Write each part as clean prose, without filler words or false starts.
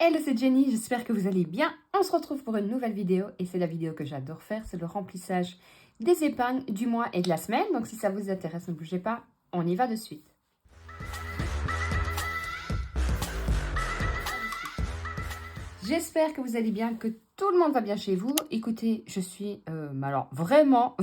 Hello, c'est Jenny, j'espère que vous allez bien. On se retrouve pour une nouvelle vidéo et c'est la vidéo que j'adore faire, c'est le remplissage des épargnes du mois et de la semaine. Donc si ça vous intéresse, ne bougez pas, on y va de suite. J'espère que vous allez bien, que tout le monde va bien chez vous. Écoutez, je suis alors vraiment,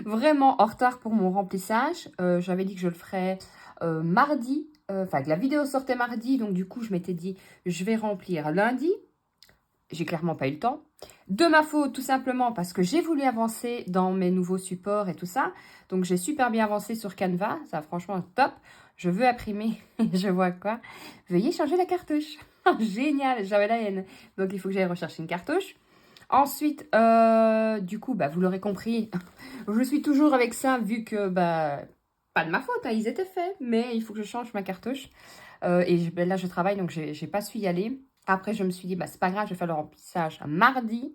vraiment en retard pour mon remplissage. J'avais dit que je le ferais mardi, enfin que la vidéo sortait mardi, donc du coup je m'étais dit je vais remplir lundi. J'ai clairement pas eu le temps. De ma faute, tout simplement parce que j'ai voulu avancer dans mes nouveaux supports et tout ça. Donc, j'ai super bien avancé sur Canva. Ça, franchement, top. Je veux imprimer. Je vois quoi? Veuillez changer la cartouche. Génial, j'avais la haine. Donc, il faut que j'aille rechercher une cartouche. Ensuite, du coup, vous l'aurez compris, je suis toujours avec ça vu que, pas de ma faute, hein, ils étaient faits. Mais il faut que je change ma cartouche. Là, je travaille, donc j'ai pas su y aller. Après, je me suis dit, c'est pas grave, je vais faire le remplissage mardi.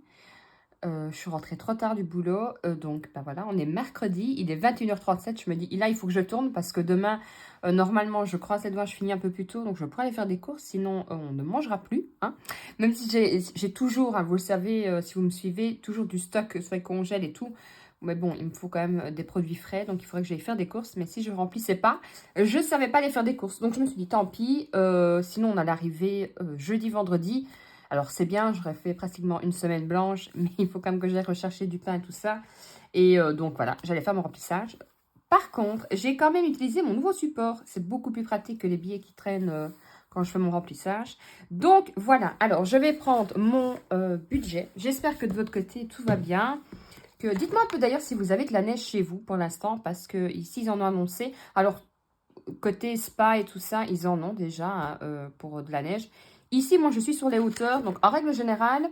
Je suis rentrée trop tard du boulot. Donc, voilà, on est mercredi. Il est 21h37. Je me dis, là, il faut que je tourne parce que demain, normalement, je croise les doigts, je finis un peu plus tôt. Donc, je pourrais aller faire des courses. Sinon, on ne mangera plus. Hein. Même si j'ai toujours, hein, vous le savez, si vous me suivez, toujours du stock sur les congèles et tout. Mais bon, il me faut quand même des produits frais. Donc, il faudrait que j'aille faire des courses. Mais si je ne remplissais pas, je ne savais pas aller faire des courses. Donc, je me suis dit, tant pis. Sinon, on allait arriver jeudi, vendredi. Alors, c'est bien, j'aurais fait pratiquement une semaine blanche, mais il faut quand même que j'aille rechercher du pain et tout ça. Et donc, voilà, j'allais faire mon remplissage. Par contre, j'ai quand même utilisé mon nouveau support. C'est beaucoup plus pratique que les billets qui traînent quand je fais mon remplissage. Donc, voilà. Alors, je vais prendre mon budget. J'espère que de votre côté, tout va bien. Dites-moi un peu d'ailleurs si vous avez de la neige chez vous pour l'instant, parce que ici, ils en ont annoncé. Alors, côté spa et tout ça, ils en ont déjà hein, pour de la neige. Ici, moi, je suis sur les hauteurs. Donc, en règle générale,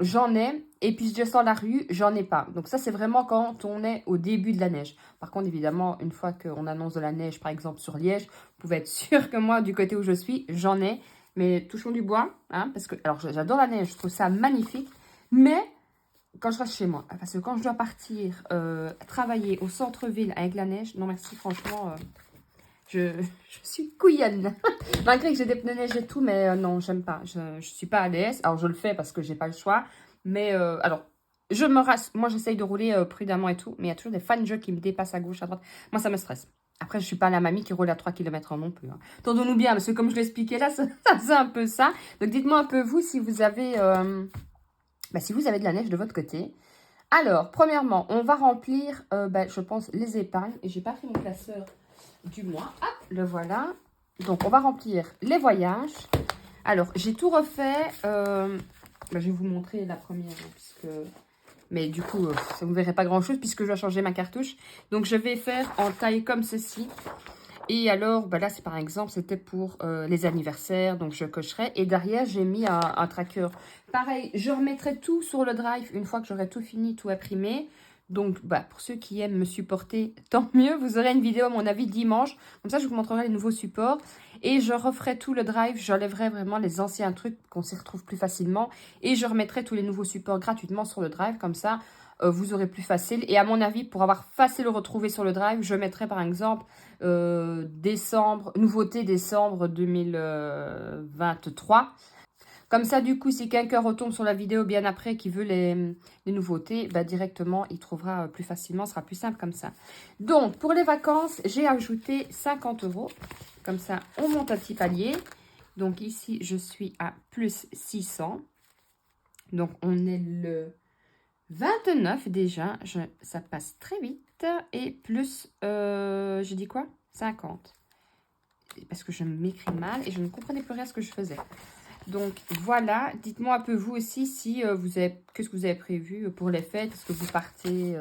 j'en ai. Et puis, je descends la rue, j'en ai pas. Donc, ça, c'est vraiment quand on est au début de la neige. Par contre, évidemment, une fois qu'on annonce de la neige, par exemple, sur Liège, vous pouvez être sûr que moi, du côté où je suis, j'en ai. Mais touchons du bois. Hein, parce que, alors, j'adore la neige. Je trouve ça magnifique. Mais quand je reste chez moi, parce que quand je dois partir travailler au centre-ville avec la neige, non, merci, franchement... Je suis couillonne. Malgré que j'ai des pneus neige et tout, mais non, j'aime pas. Je suis pas à l'aise. Alors, je le fais parce que j'ai pas le choix. Mais, alors, je me rasse. Moi, j'essaye de rouler prudemment et tout. Mais il y a toujours des fans de jeux qui me dépassent à gauche, à droite. Moi, ça me stresse. Après, je suis pas la mamie qui roule à 3 km non plus. Hein. Entendons-nous bien, parce que comme je l'expliquais là, ça c'est un peu ça. Donc, dites-moi un peu, vous, si vous avez, si vous avez de la neige de votre côté. Alors, premièrement, on va remplir, je pense, les épargnes. Et j'ai pas pris mon classeur du mois. Hop, le voilà. Donc, on va remplir les voyages. Alors, j'ai tout refait. Je vais vous montrer la première. Puisque... Mais du coup, vous ne verrez pas grand-chose puisque je dois changer ma cartouche. Donc, je vais faire en taille comme ceci. Et alors, là, c'est par exemple, c'était pour les anniversaires. Donc, je cocherai. Et derrière, j'ai mis un tracker. Pareil, je remettrai tout sur le drive une fois que j'aurai tout fini, tout imprimé. Donc, pour ceux qui aiment me supporter, tant mieux. Vous aurez une vidéo, à mon avis, dimanche. Comme ça, je vous montrerai les nouveaux supports. Et je referai tout le drive. J'enlèverai vraiment les anciens trucs qu'on s'y retrouve plus facilement. Et je remettrai tous les nouveaux supports gratuitement sur le drive. Comme ça, vous aurez plus facile. Et à mon avis, pour avoir facile le retrouver sur le drive, je mettrai par exemple nouveauté décembre 2023. Comme ça, du coup, si quelqu'un retombe sur la vidéo bien après qui veut les nouveautés, directement, il trouvera plus facilement, ce sera plus simple comme ça. Donc, pour les vacances, j'ai ajouté 50 €. Comme ça, on monte un petit palier. Donc, ici, je suis à plus 600. Donc, on est le 29 déjà. Ça passe très vite. Et plus, j'ai dit quoi? 50. Parce que je m'écris mal et je ne comprenais plus rien ce que je faisais. Donc, voilà. Dites-moi un peu vous aussi si qu'est-ce que vous avez prévu pour les fêtes. Est-ce que vous partez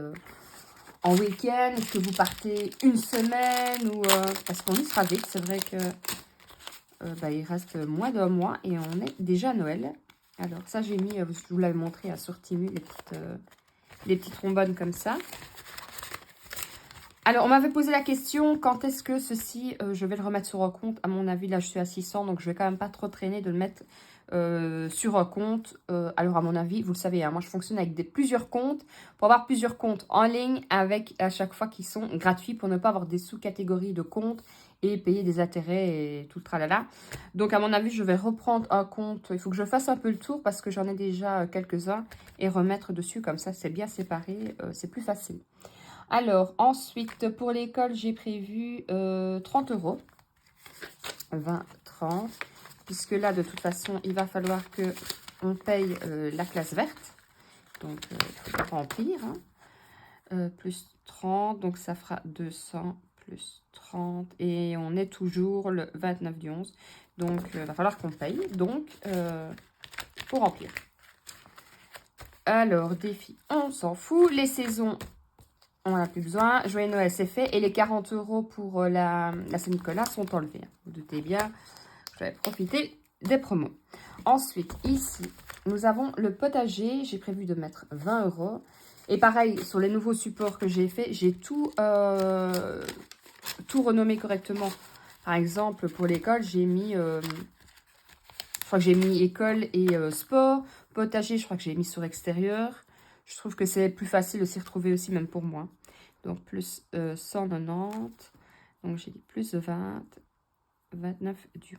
en week-end? Est-ce que vous partez une semaine ou parce qu'on y sera vite. C'est vrai que il reste moins d'un mois et on est déjà à Noël. Alors, ça, j'ai mis, je vous l'avais montré sur Temu, les petites trombones comme ça. Alors, on m'avait posé la question, quand est-ce que ceci, je vais le remettre sur un compte. À mon avis, là, je suis à 600, donc je vais quand même pas trop traîner de le mettre sur un compte. Alors, à mon avis, vous le savez, hein, moi, je fonctionne avec plusieurs comptes pour avoir plusieurs comptes en ligne avec à chaque fois qui sont gratuits pour ne pas avoir des sous-catégories de comptes et payer des intérêts et tout le tralala. Donc, à mon avis, je vais reprendre un compte. Il faut que je fasse un peu le tour parce que j'en ai déjà quelques-uns et remettre dessus. Comme ça, c'est bien séparé. C'est plus facile. Alors, ensuite, pour l'école, j'ai prévu 30 €. 20, 30. Puisque là, de toute façon, il va falloir que on paye la classe verte. Donc, il faut remplir. Hein. Plus 30, donc ça fera 200 plus 30. Et on est toujours le 29 du 11. Donc, il va falloir qu'on paye. Donc, pour remplir. Alors, défi, on s'en fout. Les saisons, on n'en a plus besoin. Joyeux Noël, c'est fait. Et les 40 € pour la Saint-Nicolas sont enlevés. Vous doutez bien, je vais profiter des promos. Ensuite, ici, nous avons le potager. J'ai prévu de mettre 20 €. Et pareil, sur les nouveaux supports que j'ai fait, j'ai tout renommé correctement. Par exemple, pour l'école, j'ai mis... je crois que j'ai mis école et sport. Potager, je crois que j'ai mis sur extérieur. Je trouve que c'est plus facile de s'y retrouver aussi, même pour moi. Donc, plus 190. Donc, j'ai dit plus 20. 29 du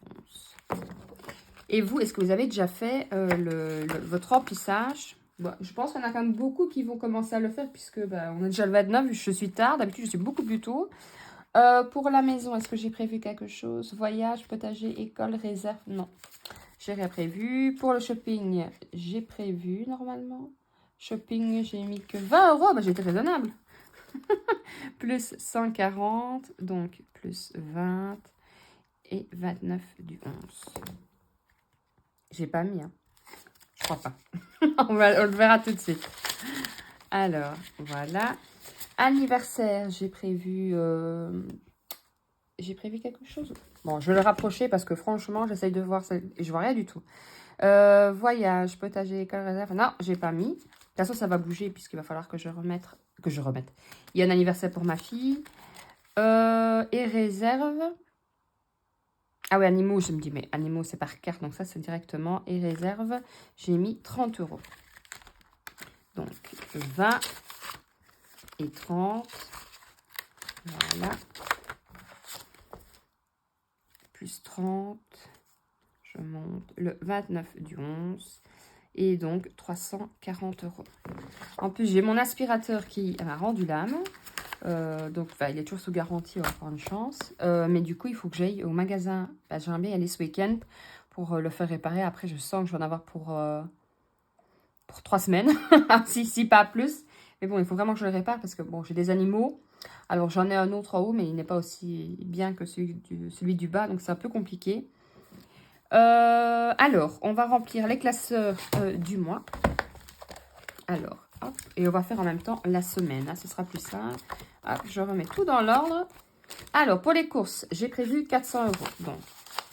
11. Et vous, est-ce que vous avez déjà fait votre remplissage? Bon, je pense qu'il y en a quand même beaucoup qui vont commencer à le faire, puisque on est déjà le 29, je suis tard. D'habitude, je suis beaucoup plus tôt. Pour la maison, est-ce que j'ai prévu quelque chose? Voyage, potager, école, réserve? Non. J'ai rien prévu. Pour le shopping, j'ai prévu normalement. Shopping, j'ai mis que 20 €. Bah, j'ai été raisonnable. Plus 140, donc plus 20 et 29 du 11. J'ai pas mis, hein. Je crois pas. on le verra tout de suite. Alors, voilà. Anniversaire, j'ai prévu quelque chose. Bon, je vais le rapprocher parce que franchement, j'essaye de voir. Je vois rien du tout. Voyage, potager, école, réserve. Non, j'ai pas mis. De toute façon, ça va bouger puisqu'il va falloir que je remette. Il y a un anniversaire pour ma fille. Et réserve. Ah oui, animaux, je me dis, mais animaux, c'est par carte. Donc ça, c'est directement. Et réserve, j'ai mis 30 €. Donc, 20 et 30. Voilà. Plus 30. Je monte le 29 du 11. Et donc, 340 €. En plus, j'ai mon aspirateur qui m'a rendu l'âme. Donc, il est toujours sous garantie, on va avoir une chance. Mais du coup, il faut que j'aille au magasin. J'aimerais bien y aller ce week-end pour le faire réparer. Après, je sens que je vais en avoir pour 3 semaines, si pas plus. Mais bon, il faut vraiment que je le répare parce que bon, j'ai des animaux. Alors, j'en ai un autre en haut, mais il n'est pas aussi bien que celui du bas. Donc, c'est un peu compliqué. Alors, on va remplir les classeurs du mois. Alors, hop, et on va faire en même temps la semaine. Hein, ce sera plus simple. Hop, je remets tout dans l'ordre. Alors, pour les courses, j'ai prévu 400 €. Donc,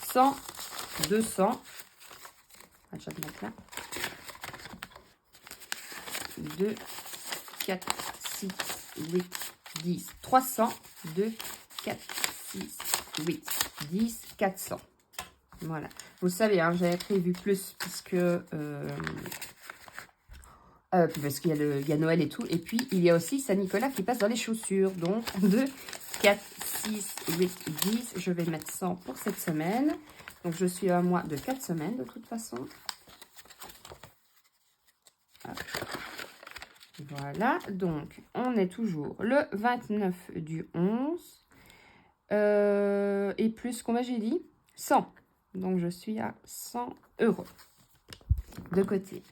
100, 200. Je vais mettre là. 2, 4, 6, 8, 10, 300. 2, 4, 6, 8, 10, 400. Voilà. Vous savez, hein, j'avais prévu plus puisque... parce qu'il y a Noël et tout. Et puis, il y a aussi Saint-Nicolas qui passe dans les chaussures. Donc, 2, 4, 6, 8, 10. Je vais mettre 100 pour cette semaine. Donc, je suis à un mois de 4 semaines de toute façon. Hop. Voilà. Donc, on est toujours le 29 du 11. Et plus, combien j'ai dit? 100. Donc, je suis à 100 € de côté.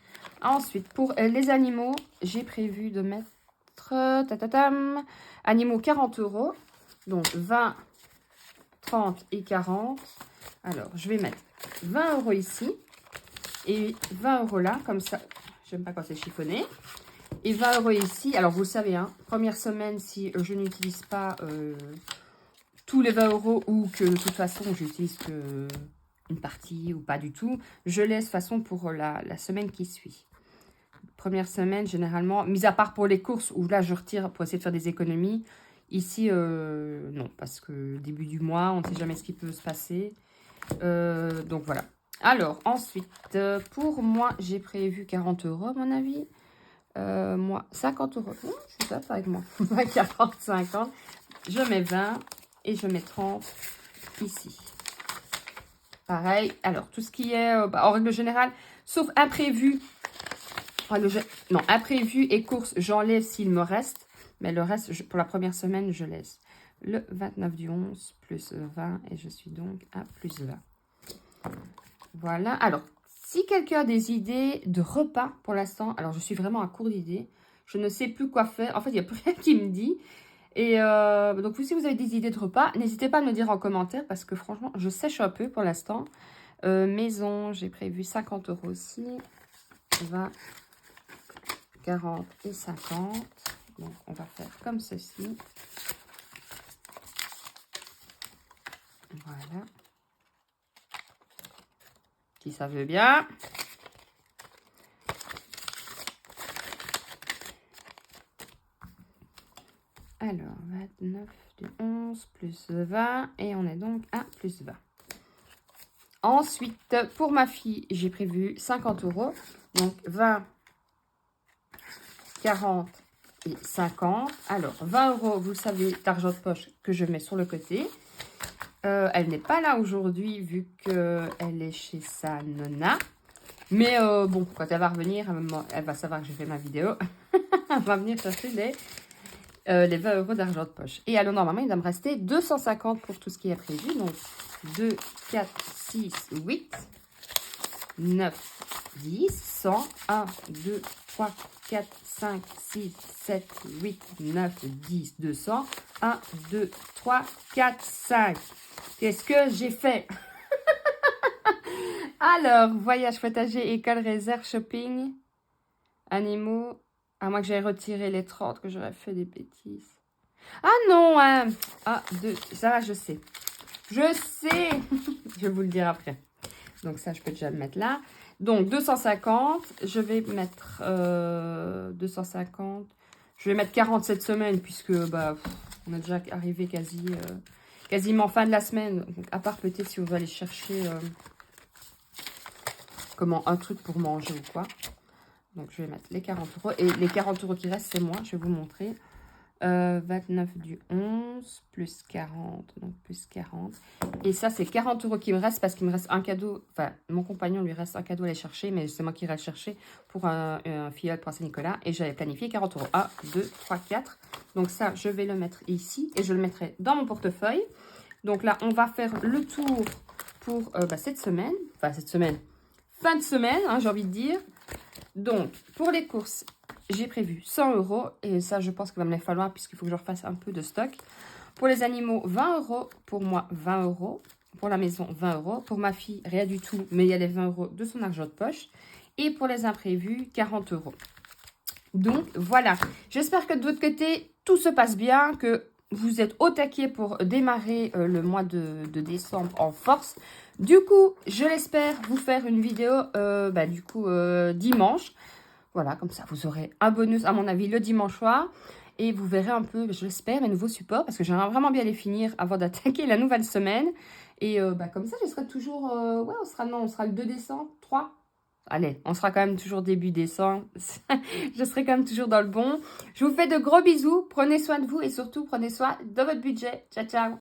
Ensuite, pour les animaux, j'ai prévu de mettre animaux 40 €. Donc 20, 30 et 40. Alors, je vais mettre 20 € ici et 20 € là, comme ça. J'aime pas quand c'est chiffonné. Et 20 € ici. Alors, vous le savez, hein, première semaine, si je n'utilise pas tous les 20 € ou que de toute façon, j'utilise que une partie ou pas du tout, je laisse de façon pour la semaine qui suit. Première semaine, généralement, mis à part pour les courses, où là, je retire pour essayer de faire des économies. Ici, non, parce que début du mois, on ne sait jamais ce qui peut se passer. Donc, voilà. Alors, ensuite, pour moi, j'ai prévu 40 € à mon avis. Moi, 50 €. Je suis d'accord avec moi. 40, 50. Je mets 20 et je mets 30 ici. Pareil. Alors, tout ce qui est, en règle générale, sauf imprévu. Non, imprévu et course, j'enlève s'il me reste. Mais le reste, pour la première semaine, je laisse. Le 29 du 11 plus 20. Et je suis donc à plus 20. Voilà. Alors, si quelqu'un a des idées de repas pour l'instant, alors je suis vraiment à court d'idées. Je ne sais plus quoi faire. En fait, il n'y a plus rien qui me dit. Et donc, si vous avez des idées de repas, n'hésitez pas à me le dire en commentaire parce que franchement, je sèche un peu pour l'instant. Maison, j'ai prévu 50 € aussi. 20, 40 et 50. Donc, on va faire comme ceci. Voilà. Si ça veut bien. Alors, 29 du 11 plus 20. Et on est donc à plus 20. Ensuite, pour ma fille, j'ai prévu 50 €. Donc, 20, 40 et 50. Alors, 20 €, vous savez, d'argent de poche que je mets sur le côté. Elle n'est pas là aujourd'hui vu qu'elle est chez sa nonna. Mais bon, quand elle va revenir, elle va savoir que j'ai fait ma vidéo. Elle va venir chercher les 20 € d'argent de poche. Et alors, normalement, il va me rester 250 pour tout ce qui est prévu. Donc, 2, 4, 6, 8, 9, 10, 100, 1, 2, 3, 4, 5, 6, 7, 8, 9, 10, 200, 1, 2, 3, 4, 5. Qu'est-ce que j'ai fait? Alors, voyage, potager, école, réserve, shopping, animaux. À moins que j'aille retirer les 30, que j'aurais fait des bêtises. Ah non, hein. Ah, 2, ça va, je sais. Je sais. Je vais vous le dire après. Donc ça, je peux déjà le mettre là. Donc 250, je vais mettre 250. Je vais mettre 47 semaines puisque bah, on est déjà arrivé quasiment fin de la semaine. Donc, à part peut-être si on va aller chercher un truc pour manger ou quoi. Donc je vais mettre les 40 €. Et les 40 € qui restent, c'est moi. Je vais vous montrer. 29 du 11 plus 40, donc plus 40. Et ça, c'est 40 € qui me reste parce qu'il me reste un cadeau. Enfin, mon compagnon lui reste un cadeau à aller chercher, mais c'est moi qui irai le chercher pour un filleul pour Saint-Nicolas. Et j'avais planifié 40 €. 1, 2, 3, 4. Donc ça, je vais le mettre ici et je le mettrai dans mon portefeuille. Donc là, on va faire le tour pour cette semaine. Enfin, cette semaine. Fin de semaine, hein, j'ai envie de dire. Donc, pour les courses, j'ai prévu 100 € et ça, je pense qu'il va me les falloir puisqu'il faut que je refasse un peu de stock. Pour les animaux, 20 €. Pour moi, 20 €. Pour la maison, 20 €. Pour ma fille, rien du tout, mais il y a les 20 € de son argent de poche. Et pour les imprévus, 40 €. Donc, voilà. J'espère que de votre côté, tout se passe bien, que vous êtes au taquet pour démarrer le mois de décembre en force. Du coup, je l'espère vous faire une vidéo dimanche. Voilà, comme ça, vous aurez un bonus, à mon avis, le dimanche soir. Et vous verrez un peu, je l'espère, mes nouveaux supports. Parce que j'aimerais vraiment bien les finir avant d'attaquer la nouvelle semaine. Et comme ça, je serai toujours... on sera le 2 décembre, 3. Allez, on sera quand même toujours début décembre. Je serai quand même toujours dans le bon. Je vous fais de gros bisous. Prenez soin de vous et surtout, prenez soin de votre budget. Ciao, ciao.